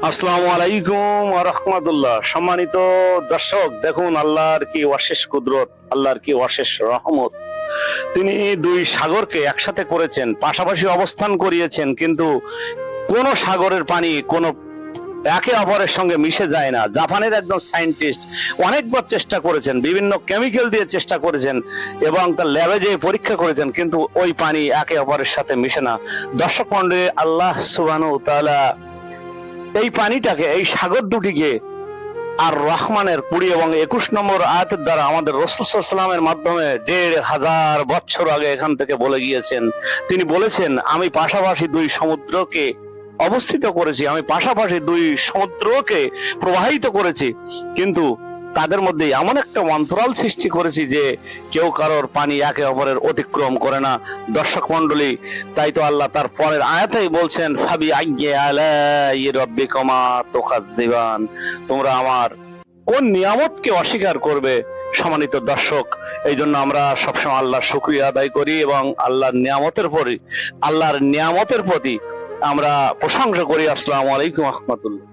আসসালামু আলাইকুম ওয়া রাহমাতুল্লাহ। সম্মানিত দর্শক, দেখুন আল্লাহর কি অশেষ কুদরত, আল্লাহর কি অশেষ রহমত। তিনি দুই সাগরকে একসাথে করেছেন, পাশাপাশি অবস্থান করিয়েছেন, কিন্তু কোন সাগরের পানি কোন একে অপরের সঙ্গে মিশে যায় না। জাপানের একদম সায়েন্টিস্ট অনেকবার চেষ্টা করেছেন, বিভিন্ন কেমিক্যাল দিয়ে চেষ্টা করেছেন এবং তার ল্যাবে যেয়ে পরীক্ষা করেছেন, কিন্তু ওই পানি একে অপরের সাথে মিশে না। দর্শক মণ্ডলী, আল্লাহ সুবহানাহু ওয়া তাআলা এই পানিটাকে, এই সাগর দুটিকে আর রহমানের 20 এবং 21 নম্বর আয়াতের দ্বারা আমাদের রাসূল সাল্লাল্লাহু আলাইহি ওয়াসাল্লামের মাধ্যমে 1500 বছর আগে এখান থেকে বলে গিয়েছেন। তিনি বলেছেন, আমি পাশাপাশি দুই সমুদ্রকে অবস্থিত করেছি, আমি পাশাপাশি দুই সমুদ্রকে প্রবাহিত করেছি, কিন্তু তাদের মধ্যে এমন একটা অন্তরাল সৃষ্টি করেছি যে কেউ কারোর পানি একে অপরের অতিক্রম করে না। দর্শক মন্ডলী, তাই তো আল্লাহ তার পরের আয়াতেই বলছেন, ফাবি আইয়্যি আলাই রাব্বিকুমা তুকাযযিবান, তোমরা আমার কোন নিয়ামতকে অস্বীকার করবে। সম্মানিত দর্শক, এই জন্য আমরা সবসময় আল্লাহর শুকরিয়া আদায় করি এবং আল্লাহর নিয়ামতের প্রতি আমরা প্রশংসা করি। আসসালামু আলাইকুম ওয়া রাহমাতুল্লাহ।